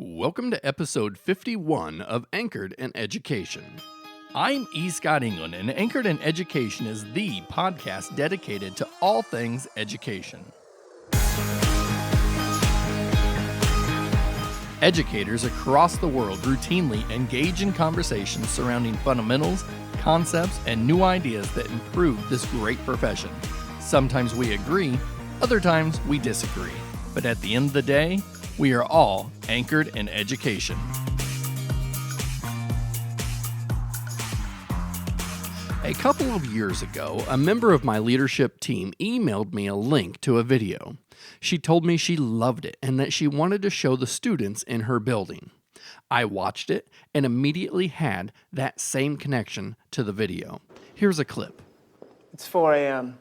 Welcome to episode 51 of Anchored in Education. I'm E. Scott England, and Anchored in Education is the podcast dedicated to all things education. Educators across the world routinely engage in conversations surrounding fundamentals, concepts, and new ideas that improve this great profession. Sometimes we agree, other times we disagree. But at the end of the day, we are all anchored in education. A couple of years ago, a member of my leadership team emailed me a link to a video. She told me she loved it and that she wanted to show the students in her building. I watched it and immediately had that same connection to the video. Here's a clip. It's 4 a.m.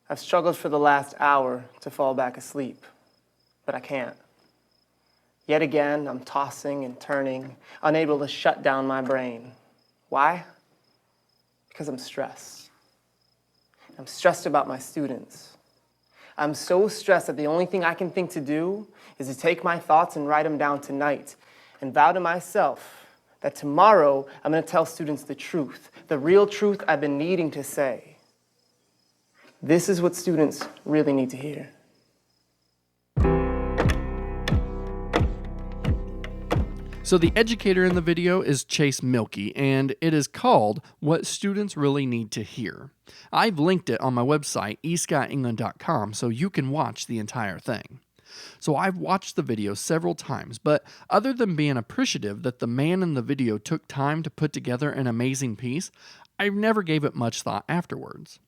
I've struggled for the last hour to fall back asleep, but I can't. Yet again, I'm tossing and turning, unable to shut down my brain. Why? Because I'm stressed. I'm stressed about my students. I'm so stressed that the only thing I can think to do is to take my thoughts and write them down tonight and vow to myself that tomorrow I'm going to tell students the truth, the real truth I've been needing to say. This is what students really need to hear. So the educator in the video is Chase Mielke, and it is called What Students Really Need to Hear. I've linked it on my website, escottengland.com, so you can watch the entire thing. So I've watched the video several times, but other than being appreciative that the man in the video took time to put together an amazing piece, I never gave it much thought afterwards.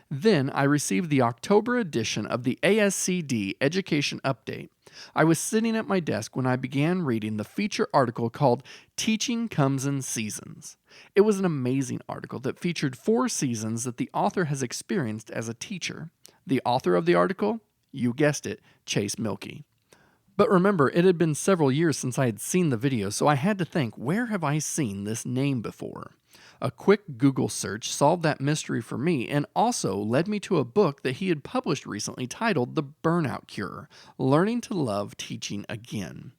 Then I received the October edition of the ASCD Education Update. I was sitting at my desk when I began reading the feature article called Teaching Comes in Seasons. It was an amazing article that featured 4 seasons that the author has experienced as a teacher. The author of the article? You guessed it, Chase Mielke. But remember, it had been several years since I had seen the video, so I had to think, where have I seen this name before? A quick Google search solved that mystery for me and also led me to a book that he had published recently titled The Burnout Cure, Learning to Love Teaching Again.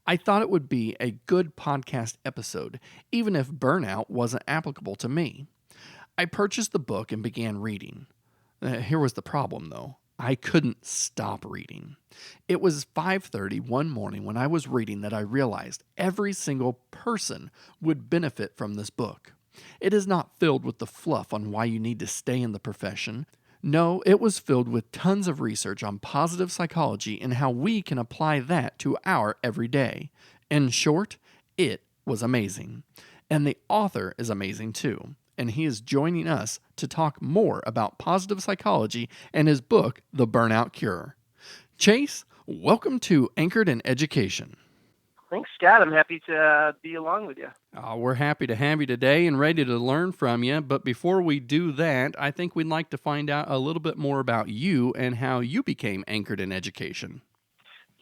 I thought it would be a good podcast episode, even if burnout wasn't applicable to me. I purchased the book and began reading. Here was the problem, though. I couldn't stop reading. It was 5:30 one morning when I was reading that I realized every single person would benefit from this book. It is not filled with the fluff on why you need to stay in the profession. No, it was filled with tons of research on positive psychology and how we can apply that to our everyday. In short, it was amazing. And the author is amazing too. And he is joining us to talk more about positive psychology and his book, The Burnout Cure. Chase, welcome to Anchored in Education. Thanks, Scott. I'm happy to be along with you. We're happy to have you today and ready to learn from you. But before we do that, I think we'd like to find out a little bit more about you and how you became anchored in education.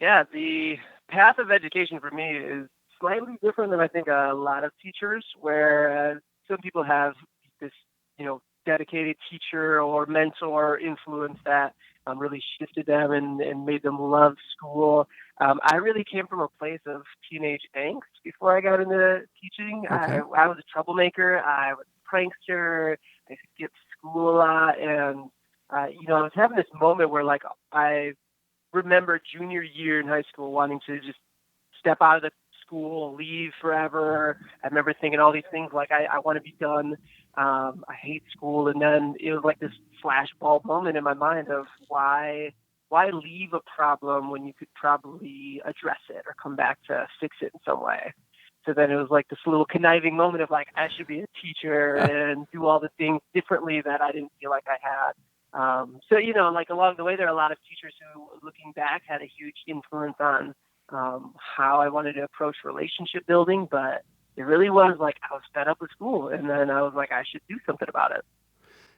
Yeah, the path of education for me is slightly different than I think a lot of teachers, where some people have this, dedicated teacher or mentor influence that really shifted them and made them love school. I really came from a place of teenage angst before I got into teaching. Okay. I was a troublemaker. I was a prankster. I skipped school a lot. And, I was having this moment where, I remember junior year in high school wanting to just step out of the school, leave forever. I remember thinking all these things like, I want to be done. I hate school. And then it was like this flashbulb moment in my mind of why leave a problem when you could probably address it or come back to fix it in some way. So then it was like this little conniving moment of I should be a teacher and do all the things differently that I didn't feel like I had. So along the way, there are a lot of teachers who, looking back, had a huge influence on how I wanted to approach relationship building, but it really was I was fed up with school, and then I was I should do something about it.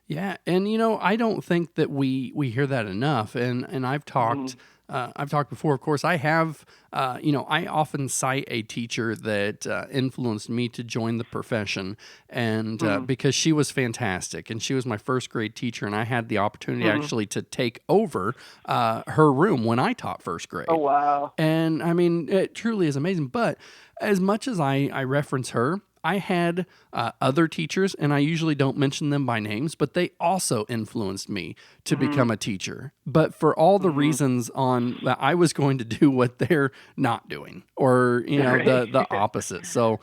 Yeah, and I don't think that we hear that enough. And I've talked I've talked before, of course, I have, I often cite a teacher that influenced me to join the profession, and because she was fantastic, and she was my first grade teacher, and I had the opportunity actually to take over her room when I taught first grade. Oh, wow. And I mean, it truly is amazing. But as much as I reference her, I had other teachers, and I usually don't mention them by names, but they also influenced me to become a teacher. But for all the reasons on that I was going to do what they're not doing, or the opposite. So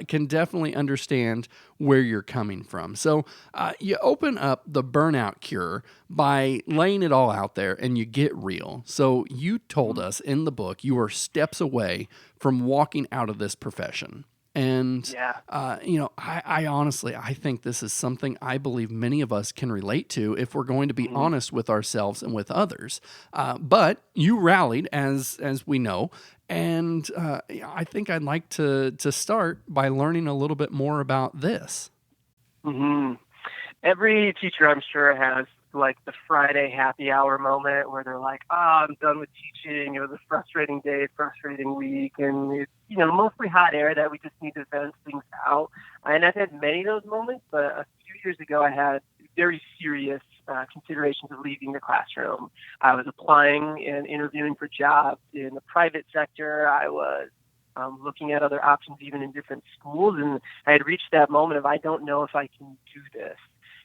can definitely understand where you're coming from. So you open up the Burnout Cure by laying it all out there, and you get real. So you told us in the book you were steps away from walking out of this profession. And, I honestly, I think this is something I believe many of us can relate to if we're going to be honest with ourselves and with others. But you rallied, as we know, and I think I'd like to start by learning a little bit more about this. Mm-hmm. Every teacher, I'm sure, has like the Friday happy hour moment where they're like, I'm done with teaching. It was a frustrating day, frustrating week, and it's, mostly hot air that we just need to vent things out. And I've had many of those moments, but a few years ago, I had very serious considerations of leaving the classroom. I was applying and interviewing for jobs in the private sector. I was looking at other options, even in different schools, and I had reached that moment of, I don't know if I can do this.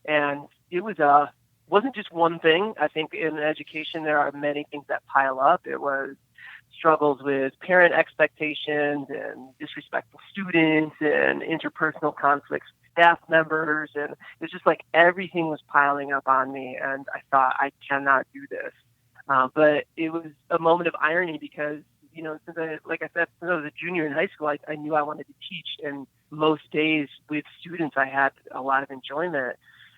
And it wasn't just one thing. I think in education, there are many things that pile up. It was struggles with parent expectations and disrespectful students and interpersonal conflicts with staff members. And it's just like everything was piling up on me. And I thought, I cannot do this. But it was a moment of irony because, since since I was a junior in high school, I knew I wanted to teach. And most days with students, I had a lot of enjoyment.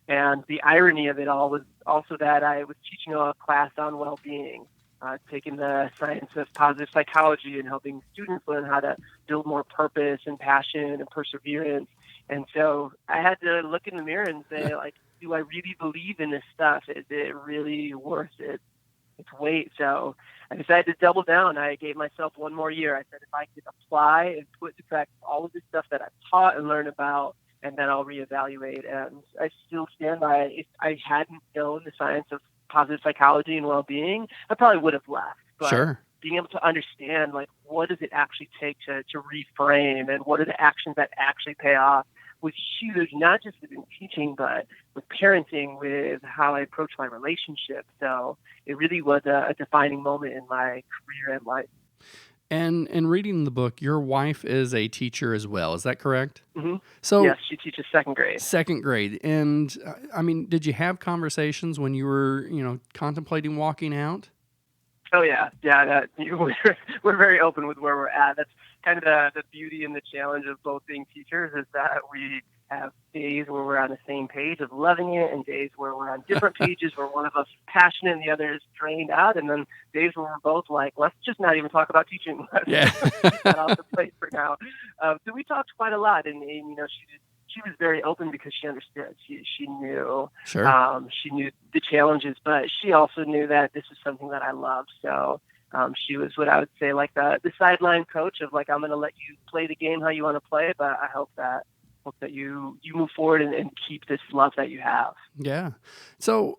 And the irony of it all was also that I was teaching a class on well-being, taking the science of positive psychology and helping students learn how to build more purpose and passion and perseverance. And so I had to look in the mirror and say, do I really believe in this stuff? Is it really worth its weight? So I decided to double down. I gave myself one more year. I said, if I could apply and put to practice all of this stuff that I've taught and learned about, and then I'll reevaluate. And I still stand by it. If I hadn't known the science of positive psychology and well-being, I probably would have left. But Sure. Being able to understand, what does it actually take to reframe, and what are the actions that actually pay off, was huge, not just within teaching, but with parenting, with how I approach my relationship. So it really was a defining moment in my career and life. And in reading the book, your wife is a teacher as well. Is that correct? Mm-hmm. So yes, she teaches second grade. Second grade. And did you have conversations when you were, contemplating walking out? Oh, yeah. We're very open with where we're at. That's kind of the beauty and the challenge of both being teachers, is that we have days where we're on the same page of loving it, and days where we're on different pages where one of us is passionate and the other is drained out, and then days where we're both like, let's just not even talk about teaching. Yeah. Keep that off the plate for now. So we talked quite a lot, and she was very open because she understood. She knew. Sure. She knew the challenges, but she also knew that this was something that I loved. So she was what I would say like the sideline coach of I'm going to let you play the game how you want to play, but I hope that you move forward and keep this love that you have. Yeah. So,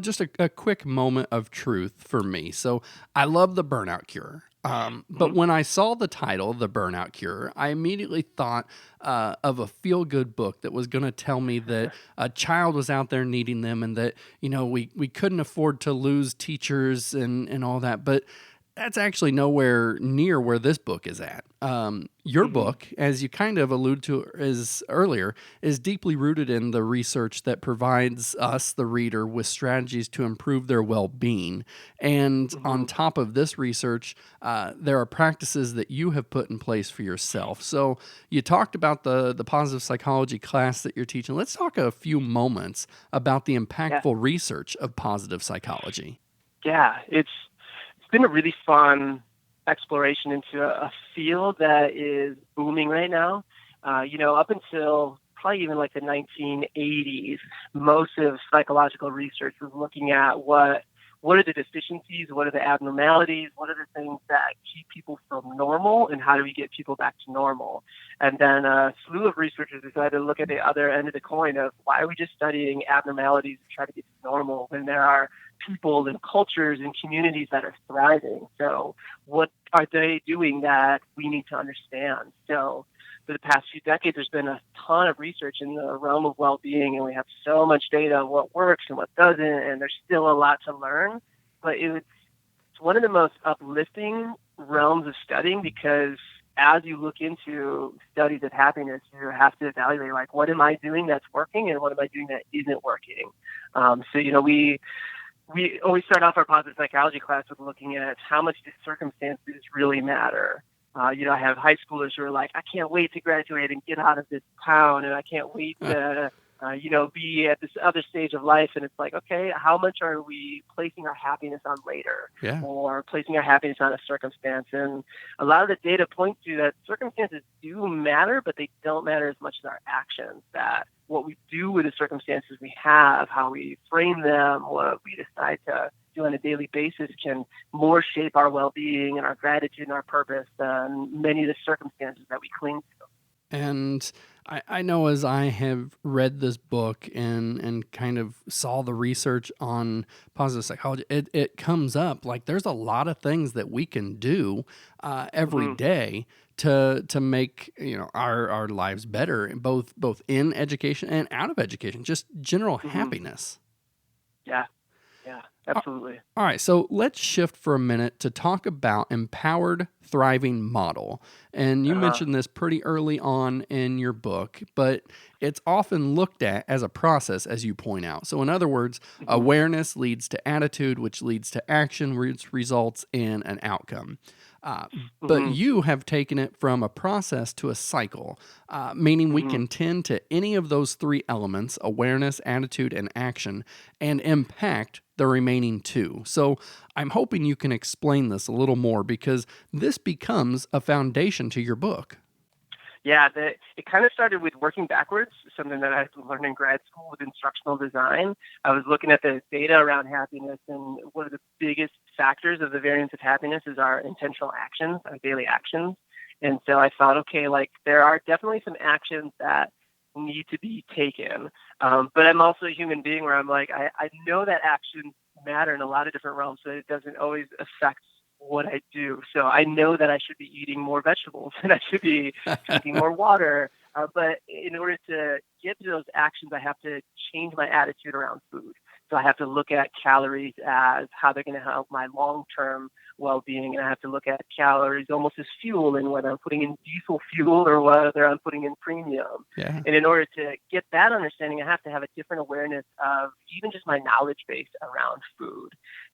just a quick moment of truth for me. So I love the Burnout Cure. But when I saw the title, The Burnout Cure, I immediately thought of a feel-good book that was going to tell me that a child was out there needing them, and that, we couldn't afford to lose teachers and all that. But that's actually nowhere near where this book is at. Your book, as you kind of alluded to earlier, is deeply rooted in the research that provides us, the reader, with strategies to improve their well-being. And on top of this research, there are practices that you have put in place for yourself. So you talked about the positive psychology class that you're teaching. Let's talk a few moments about the impactful research of positive psychology. Yeah, it's been a really fun exploration into a field that is booming right now. Up until probably even the 1980s, most of psychological research was looking at what what are the deficiencies, what are the abnormalities, what are the things that keep people from normal, and how do we get people back to normal? And then a slew of researchers decided to look at the other end of the coin of why are we just studying abnormalities to try to get to normal when there are people and cultures and communities that are thriving? So what are they doing that we need to understand? So for the past few decades, there's been a ton of research in the realm of well-being, and we have so much data on what works and what doesn't, and there's still a lot to learn. But it's one of the most uplifting realms of studying, because as you look into studies of happiness, you have to evaluate, like, what am I doing that's working and what am I doing that isn't working? We always start off our positive psychology class with looking at how much do circumstances really matter. I have high schoolers who are like, I can't wait to graduate and get out of this town, and I can't wait to, be at this other stage of life. And it's like, okay, how much are we placing our happiness on later, or placing our happiness on a circumstance? And a lot of the data points to that circumstances do matter, but they don't matter as much as our actions. That what we do with the circumstances we have, how we frame them, what we decide to do on a daily basis can more shape our well-being and our gratitude and our purpose than many of the circumstances that we cling to. And I know, as I have read this book and kind of saw the research on positive psychology, it comes up like there's a lot of things that we can do every day to make our lives better, both in education and out of education, just general happiness. Yeah, absolutely. All right, so let's shift for a minute to talk about empowered thriving model. And you mentioned this pretty early on in your book, but it's often looked at as a process, as you point out. So in other words, awareness leads to attitude, which leads to action, which results in an outcome. But you have taken it from a process to a cycle, meaning we can tend to any of those three elements, awareness, attitude, and action, and impact the remaining two. So I'm hoping you can explain this a little more, because this becomes a foundation to your book. Yeah, it kind of started with working backwards, something that I learned in grad school with instructional design. I was looking at the data around happiness, and one of the biggest factors of the variance of happiness is our intentional actions, our daily actions. And so I thought, okay, like there are definitely some actions that need to be taken. But I'm also a human being where I'm like, I know that actions matter in a lot of different realms, so it doesn't always affect what I do. So I know that I should be eating more vegetables and I should be drinking more water. But in order to get to those actions, I have to change my attitude around food. So I have to look at calories as how they're going to help my long-term well-being. And I have to look at calories almost as fuel, and whether I'm putting in diesel fuel or whether I'm putting in premium. Yeah. And in order to get that understanding, I have to have a different awareness of even just my knowledge base around food.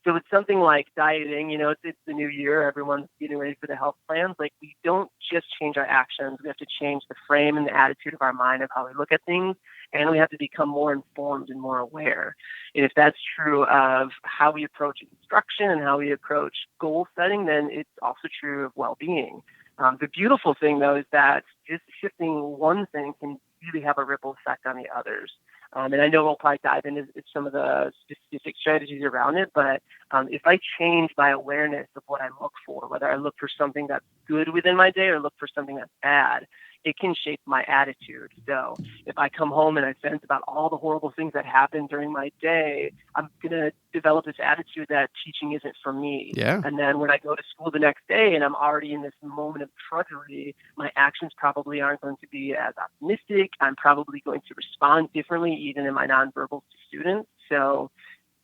So it's something like dieting, it's the new year, everyone's getting ready for the health plans. Like, we don't just change our actions. We have to change the frame and the attitude of our mind of how we look at things. And we have to become more informed and more aware. And if that's true of how we approach instruction and how we approach goal setting, then it's also true of well-being. The beautiful thing, though, is that just shifting one thing can really have a ripple effect on the others. And I know we'll probably dive into some of the specific strategies around it, but if I change my awareness of what I look for, whether I look for something that's good within my day or look for something that's bad, it can shape my attitude. So if I come home and I sense about all the horrible things that happened during my day, I'm going to develop this attitude that teaching isn't for me. Yeah. And then when I go to school the next day and I'm already in this moment of drudgery, my actions probably aren't going to be as optimistic. I'm probably going to respond differently, even in my nonverbals to students. So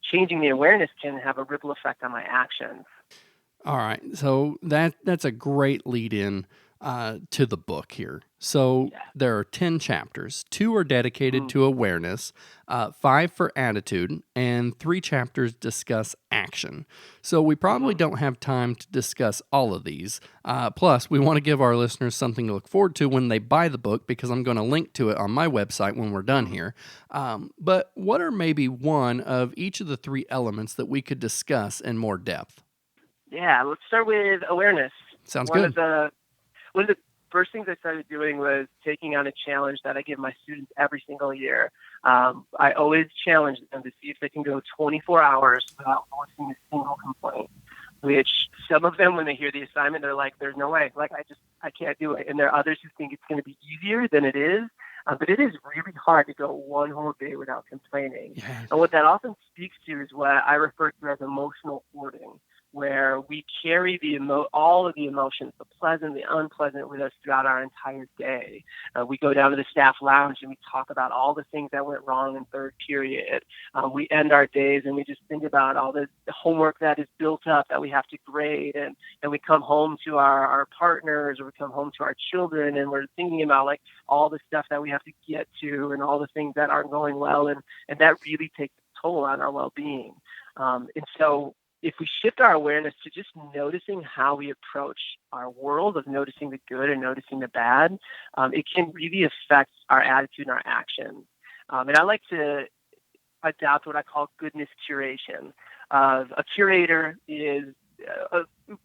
changing the awareness can have a ripple effect on my actions. All right. So that's a great lead in to the book here. So there are 10 chapters. 2 are dedicated to awareness, 5 for attitude, and 3 chapters discuss action. So we probably don't have time to discuss all of these. Plus, we want to give our listeners something to look forward to when they buy the book, because I'm going to link to it on my website when we're done here. But what are maybe one of each of the 3 elements that we could discuss in more depth? Yeah, let's start with awareness. Sounds good. One of the first things I started doing was taking on a challenge that I give my students every single year. I always challenge them to see if they can go 24 hours without voicing a single complaint, which some of them, when they hear the assignment, they're like, there's no way. Like, I can't do it. And there are others who think it's going to be easier than it is. But it is really hard to go one whole day without complaining. Yes. And what that often speaks to is what I refer to as emotional hoarding, where we carry all of the emotions, the pleasant, the unpleasant, with us throughout our entire day. We go down to the staff lounge and we talk about all the things that went wrong in third period. We end our days and we just think about all the homework that is built up that we have to grade. And we come home to our partners, or we come home to our children, and we're thinking about like all the stuff that we have to get to and all the things that aren't going well. And that really takes a toll on our well-being. And so if we shift our awareness to just noticing how we approach our world, of noticing the good and noticing the bad, it can really affect our attitude and our actions. And I like to adopt what I call goodness curation. A curator is,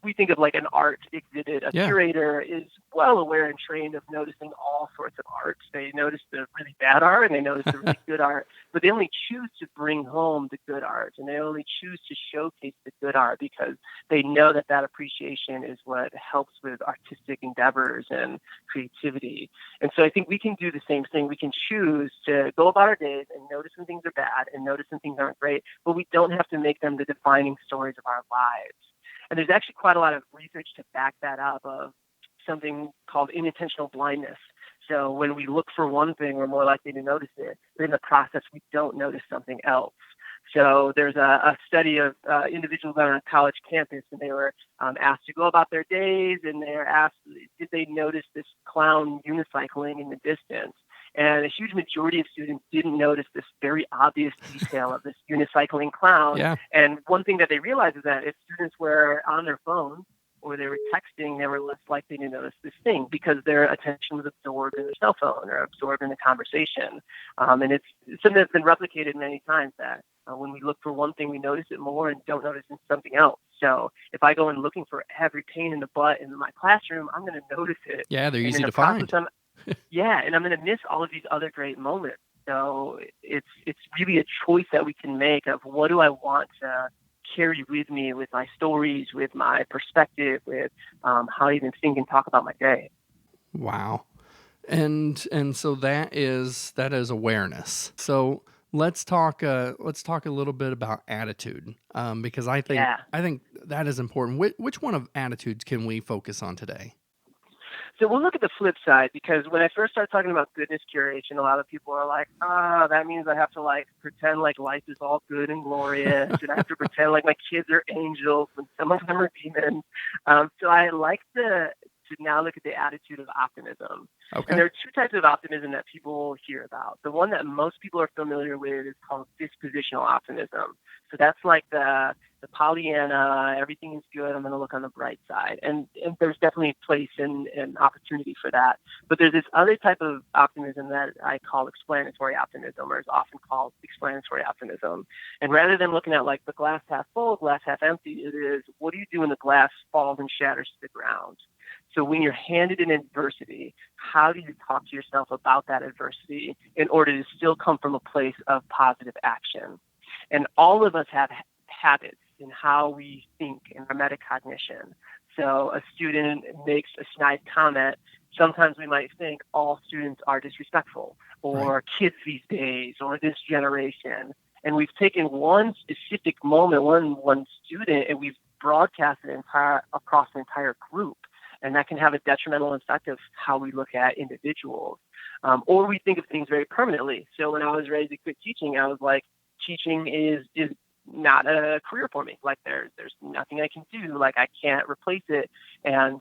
we think of like an art exhibit. A curator is well aware and trained of noticing all sorts of art. They notice the really bad art and they notice the really good art, but they only choose to bring home the good art, and they only choose to showcase the good art because they know that that appreciation is what helps with artistic endeavors and creativity. And so I think we can do the same thing. We can choose to go about our days and notice when things are bad and notice when things aren't great, but we don't have to make them the defining stories of our lives. And there's actually quite a lot of research to back that up, of something called unintentional blindness. So when we look for one thing, we're more likely to notice it, but in the process, we don't notice something else. So there's a study of individuals on a college campus, and they were asked to go about their days, and they were asked, did they notice this clown unicycling in the distance? And a huge majority of students didn't notice this very obvious detail of this unicycling clown. Yeah. And one thing that they realized is that if students were on their phone or they were texting, they were less likely to notice this thing because their attention was absorbed in their cell phone or absorbed in the conversation. And it's something that's been replicated many times, that when we look for one thing, we notice it more and don't notice something else. So if I go in looking for every pain in the butt in my classroom, I'm going to notice it. Yeah, they're And easy in to the process, find. and I'm going to miss all of these other great moments. So it's really a choice that we can make of what do I want to carry with me, with my stories, with my perspective, with how I even think and talk about my day. Wow. And so that is awareness. So let's talk a little bit about attitude, because I think that is important. Which one of attitudes can we focus on today? So we'll look at the flip side, because when I first started talking about goodness curation, a lot of people are like, that means I have to like pretend like life is all good and glorious, and I have to pretend like my kids are angels when some of them are demons. So I like to now look at the attitude of optimism. Okay. And there are two types of optimism that people hear about. The one that most people are familiar with is called dispositional optimism. So that's like the Pollyanna, everything is good, I'm going to look on the bright side. And there's definitely a place and opportunity for that. But there's this other type of optimism that I call explanatory optimism, or is often called explanatory optimism. And rather than looking at like the glass half full, glass half empty, it is, what do you do when the glass falls and shatters to the ground? So when you're handed an adversity, how do you talk to yourself about that adversity in order to still come from a place of positive action? And all of us have habits in how we think in our metacognition. So a student makes a snide comment. Sometimes we might think all students are disrespectful, or kids these days, or this generation. And we've taken one specific moment, one student, and we've broadcasted it across the entire group. And that can have a detrimental effect of how we look at individuals. Or we think of things very permanently. So when I was ready to quit teaching, I was like, teaching is not a career for me. Like there's nothing I can do. Like I can't replace it. And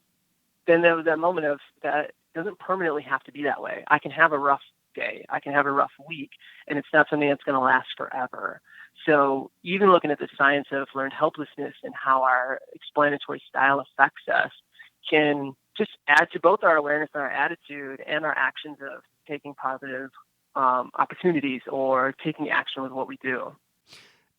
then there was that moment of that doesn't permanently have to be that way. I can have a rough day. I can have a rough week, and it's not something that's going to last forever. So even looking at the science of learned helplessness and how our explanatory style affects us can just add to both our awareness and our attitude and our actions of taking positive opportunities or taking action with what we do.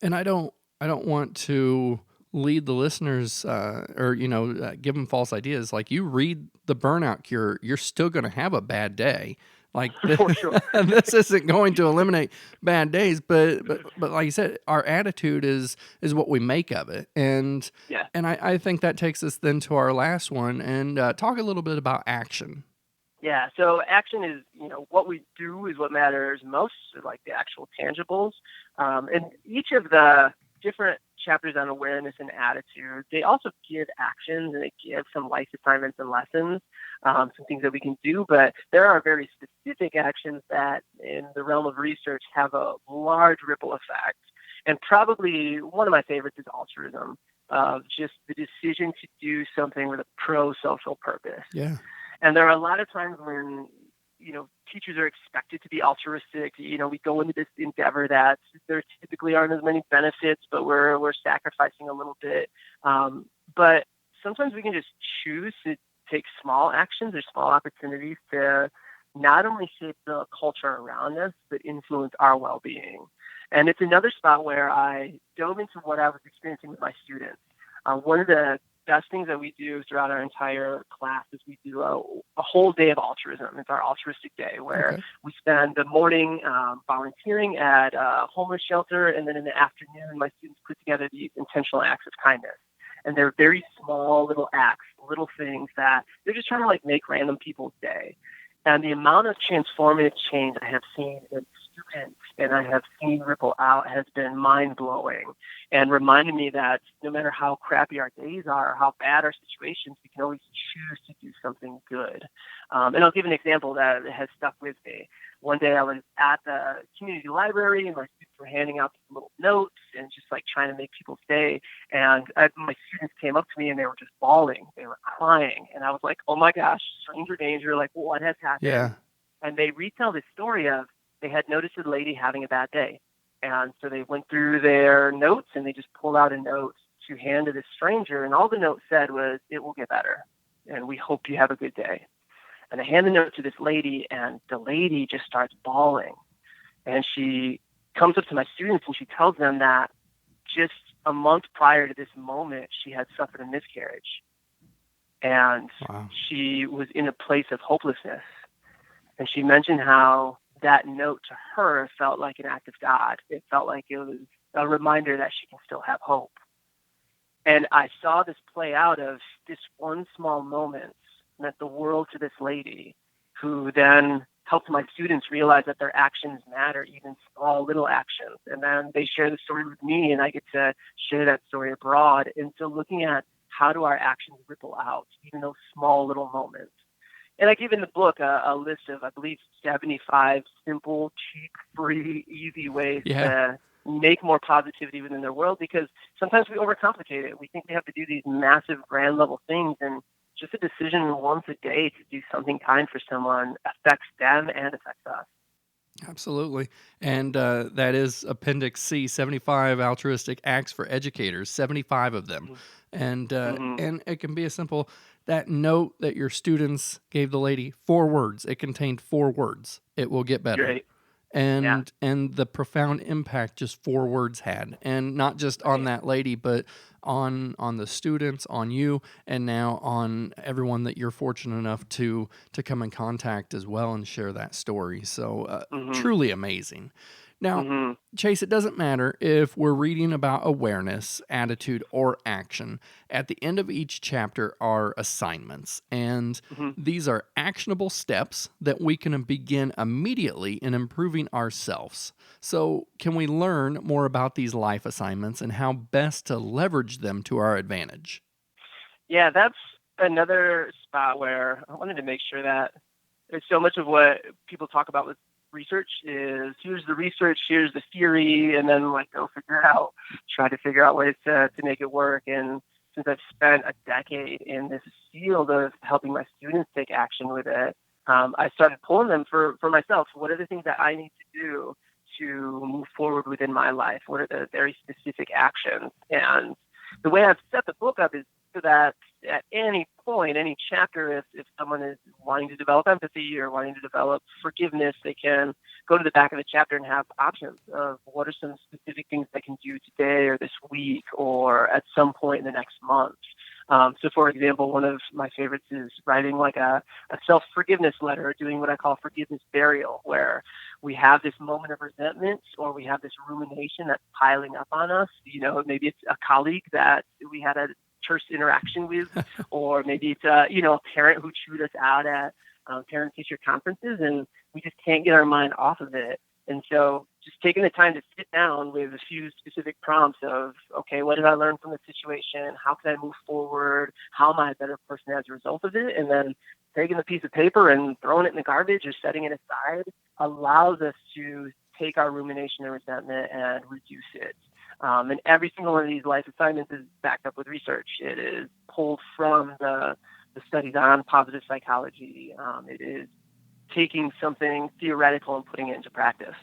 And I don't want to lead the listeners give them false ideas. Like, you read the Burnout Cure, you're still going to have a bad day. Like, For sure. this isn't going to eliminate bad days, but like you said, our attitude is what we make of it. And Yeah. I think that takes us then to our last one, and talk a little bit about action. Yeah, so action is, what we do is what matters most, so like the actual tangibles. And each of the different chapters on awareness and attitude, they also give actions and they give some life assignments and lessons, some things that we can do. But there are very specific actions that in the realm of research have a large ripple effect. And probably one of my favorites is altruism, just the decision to do something with a pro-social purpose. Yeah. And there are a lot of times when, teachers are expected to be altruistic. We go into this endeavor that there typically aren't as many benefits, but we're sacrificing a little bit. But sometimes we can just choose to take small actions or small opportunities to not only shape the culture around us, but influence our well-being. And it's another spot where I dove into what I was experiencing with my students. One of the best things that we do throughout our entire class is we do a whole day of altruism. It's our altruistic day where we spend the morning volunteering at a homeless shelter, and then in the afternoon, my students put together these intentional acts of kindness. And they're very small little acts, little things that they're just trying to like make random people's day. And the amount of transformative change I have seen in students and I have seen ripple out has been mind-blowing and reminded me that no matter how crappy our days are, or how bad our situations, we can always choose to do something good. And I'll give an example that has stuck with me. One day I was at the community library and my students were handing out little notes and just like trying to make people stay. And my students came up to me and they were just bawling. They were crying. And I was like, oh my gosh, stranger danger. Like, what has happened? Yeah. And they retell this story of they had noticed a lady having a bad day. And so they went through their notes and they just pulled out a note to hand to this stranger. And all the note said was, it will get better. And we hope you have a good day. And I hand the note to this lady, and the lady just starts bawling. And she comes up to my students, and she tells them that just a month prior to this moment, she had suffered a miscarriage. And she was in a place of hopelessness. And she mentioned how that note to her felt like an act of God. It felt like it was a reminder that she can still have hope. And I saw this play out of this one small moment meant the world to this lady, who then helped my students realize that their actions matter, even small little actions. And then they share the story with me, and I get to share that story abroad. And so looking at how do our actions ripple out, even those small little moments. And I give in the book a list of, I believe, 75 simple, cheap, free, easy ways to make more positivity within their world, because sometimes we overcomplicate it. We think we have to do these massive, grand level things, and just a decision once a day to do something kind for someone affects them and affects us. Absolutely. And that is Appendix C, 75 altruistic acts for educators, 75 of them. And and it can be as simple, that note that your students gave the lady, 4 words. It contained 4 words. It will get better. Right. And the profound impact just 4 words had, and not just on that lady, but on the students, on you, and now on everyone that you're fortunate enough to come in contact as well and share that story. So truly amazing. Now, Chase, it doesn't matter if we're reading about awareness, attitude, or action. At the end of each chapter are assignments, and these are actionable steps that we can begin immediately in improving ourselves. So, can we learn more about these life assignments and how best to leverage them to our advantage? Yeah, that's another spot where I wanted to make sure that there's so much of what people talk about with research is here's the research, here's the theory, and then like go figure it out, try to figure out ways to make it work. And since I've spent a decade in this field of helping my students take action with it, I started pulling them for myself. What are the things that I need to do to move forward within my life? What are the very specific actions? And the way I've set the book up is so that at any point, any chapter, if someone is wanting to develop empathy or wanting to develop forgiveness, they can go to the back of the chapter and have options of what are some specific things I can do today or this week or at some point in the next month. So, for example, one of my favorites is writing like a self-forgiveness letter, or doing what I call forgiveness burial, where we have this moment of resentment or we have this rumination that's piling up on us. Maybe it's a colleague that we had a terse interaction with, or maybe it's a parent who chewed us out at parent-teacher conferences, and we just can't get our mind off of it. And so just taking the time to sit down with a few specific prompts of, okay, what did I learn from the situation? How can I move forward? How am I a better person as a result of it? And then taking the piece of paper and throwing it in the garbage or setting it aside allows us to take our rumination and resentment and reduce it. And every single one of these life assignments is backed up with research. It is pulled from the studies on positive psychology. It is taking something theoretical and putting it into practice.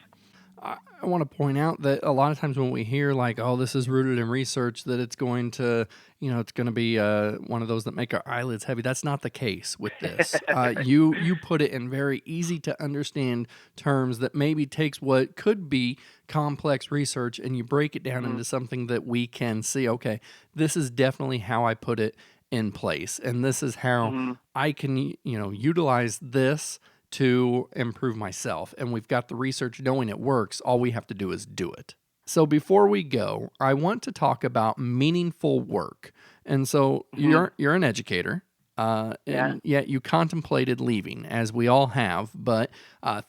I want to point out that a lot of times when we hear like, oh, this is rooted in research, that it's going to, it's going to be one of those that make our eyelids heavy. That's not the case with this. You put it in very easy to understand terms that maybe takes what could be complex research and you break it down into something that we can see, okay, this is definitely how I put it in place. And this is how I can, utilize this to improve myself. And we've got the research knowing it works. All we have to do is do it. So before we go, I want to talk about meaningful work. And so you're an educator, and yet you contemplated leaving, as we all have, but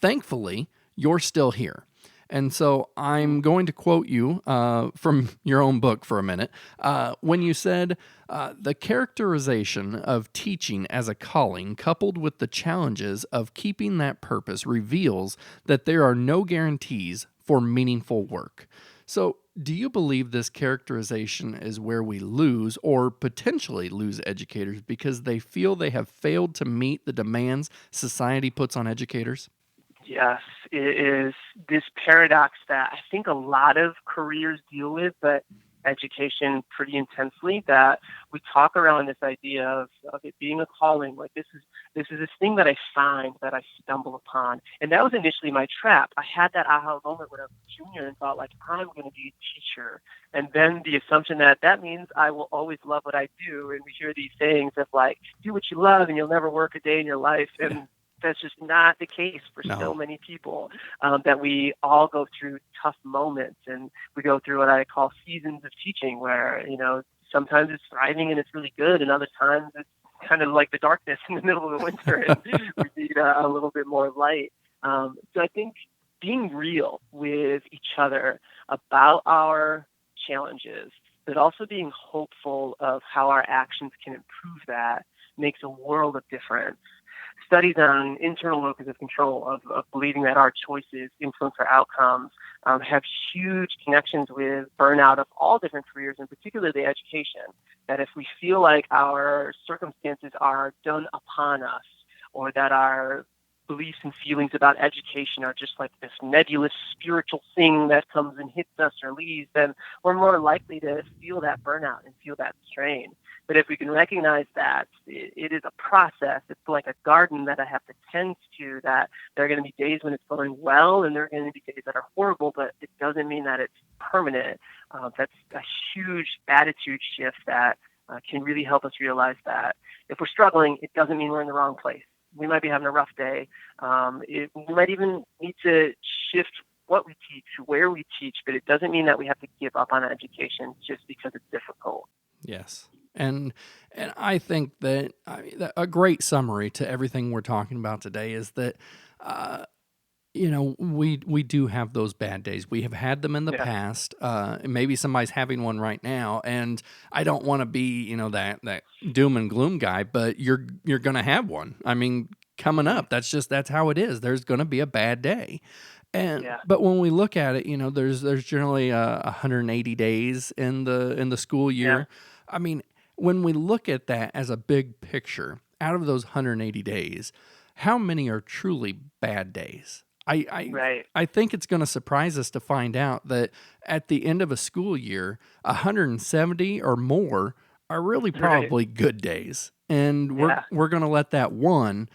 thankfully you're still here. And so I'm going to quote you from your own book for a minute when you said, the characterization of teaching as a calling coupled with the challenges of keeping that purpose reveals that there are no guarantees for meaningful work. So do you believe this characterization is where we lose or potentially lose educators because they feel they have failed to meet the demands society puts on educators? Yes, it is this paradox that I think a lot of careers deal with, but education pretty intensely, that we talk around this idea of it being a calling. Like this is this thing that I find, that I stumble upon. And that was initially my trap. I had that aha moment when I was a junior and thought, like, I'm going to be a teacher. And then the assumption that means I will always love what I do. And we hear these sayings of like, do what you love and you'll never work a day in your life. And that's just not the case for so many people, that we all go through tough moments, and we go through what I call seasons of teaching where, sometimes it's thriving and it's really good, and other times it's kind of like the darkness in the middle of the winter and we need a little bit more light. So I think being real with each other about our challenges, but also being hopeful of how our actions can improve that, makes a world of difference. Studies on internal locus of control, of believing that our choices influence our outcomes, have huge connections with burnout of all different careers, and particularly education. That if we feel like our circumstances are done upon us, or that our beliefs and feelings about education are just like this nebulous spiritual thing that comes and hits us or leaves, then we're more likely to feel that burnout and feel that strain. But if we can recognize that it is a process, it's like a garden that I have to tend to, that there are going to be days when it's going well and there are going to be days that are horrible, but it doesn't mean that it's permanent. That's a huge attitude shift that can really help us realize that if we're struggling, it doesn't mean we're in the wrong place. We might be having a rough day. We might even need to shift what we teach, where we teach, but it doesn't mean that we have to give up on education just because it's difficult. Yes. And I think that a great summary to everything we're talking about today is that, we do have those bad days. We have had them in the past. Maybe somebody's having one right now, and I don't want to be, that doom and gloom guy, but you're going to have one. I mean, coming up, that's how it is. There's going to be a bad day. But when we look at it, there's generally 180 days in the school year. I mean, when we look at that as a big picture, out of those 180 days, how many are truly bad days? I think it's going to surprise us to find out that at the end of a school year, 170 or more are really probably good days. And we're going to let that one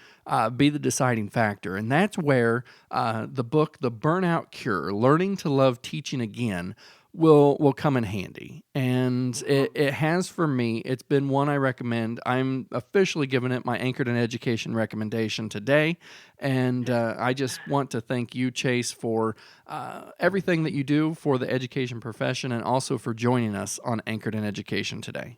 be the deciding factor. And that's where the book, The Burnout Cure, Learning to Love Teaching Again, will come in handy. And it has for me. It's been one I recommend. I'm officially giving it my Anchored in Education recommendation today. And I just want to thank you, Chase, for everything that you do for the education profession and also for joining us on Anchored in Education today.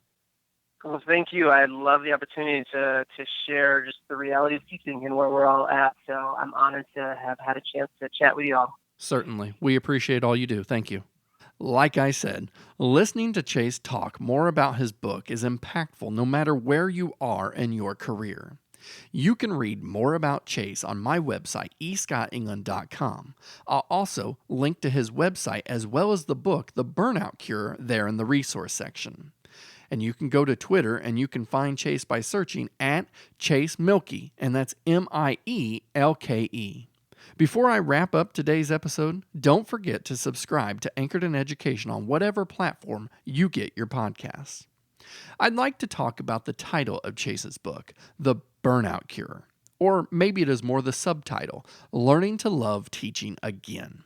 Well, thank you. I love the opportunity to share just the reality of teaching and where we're all at. So I'm honored to have had a chance to chat with you all. Certainly. We appreciate all you do. Thank you. Like I said, listening to Chase talk more about his book is impactful no matter where you are in your career. You can read more about Chase on my website, escotengland.com. I'll also link to his website as well as the book, The Burnout Cure, there in the resource section. And you can go to Twitter and you can find Chase by searching at Chase Mielke, and that's Mielke. Before I wrap up today's episode, don't forget to subscribe to Anchored in Education on whatever platform you get your podcasts. I'd like to talk about the title of Chase's book, The Burnout Cure, or maybe it is more the subtitle, Learning to Love Teaching Again.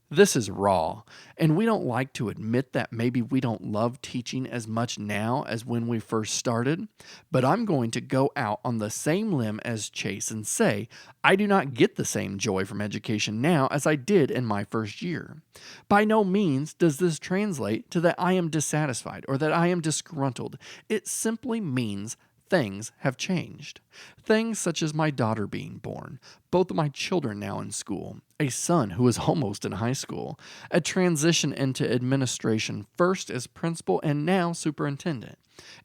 This is raw, and we don't like to admit that maybe we don't love teaching as much now as when we first started, but I'm going to go out on the same limb as Chase and say I do not get the same joy from education now as I did in my first year. By no means does this translate to that I am dissatisfied or that I am disgruntled. It simply means things have changed. Things such as my daughter being born, both of my children now in school, a son who is almost in high school, a transition into administration, first as principal and now superintendent,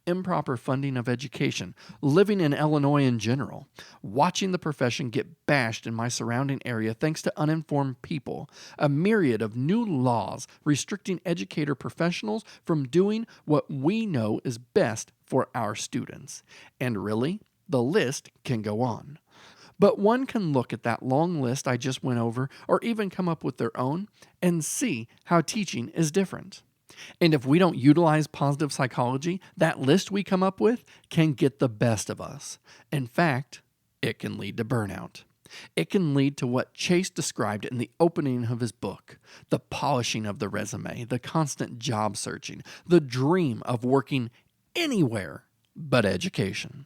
improper funding of education, living in Illinois in general, watching the profession get bashed in my surrounding area thanks to uninformed people, a myriad of new laws restricting educator professionals from doing what we know is best for our students. And really, the list can go on. But one can look at that long list I just went over, or even come up with their own, and see how teaching is different. And if we don't utilize positive psychology, that list we come up with can get the best of us. In fact, it can lead to burnout. It can lead to what Chase described in the opening of his book, the polishing of the resume, the constant job searching, the dream of working anywhere but education.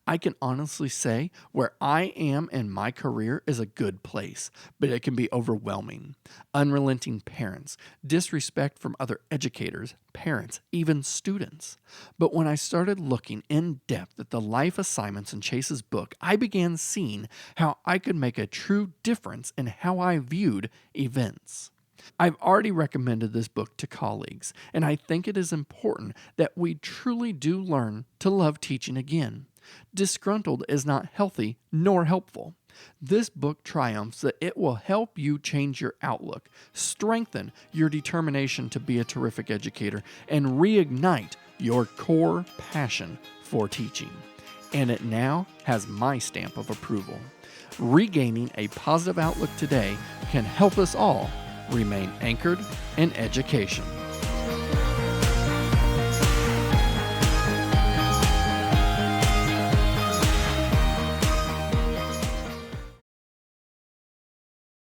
I can honestly say where I am in my career is a good place, but it can be overwhelming. Unrelenting parents, disrespect from other educators, parents, even students. But when I started looking in depth at the life assignments in Chase's book, I began seeing how I could make a true difference in how I viewed events. I've already recommended this book to colleagues, and I think it is important that we truly do learn to love teaching again. Disgruntled is not healthy nor helpful. This book triumphs that it will help you change your outlook, strengthen your determination to be a terrific educator, and reignite your core passion for teaching. And it now has my stamp of approval. Regaining a positive outlook today can help us all remain anchored in education.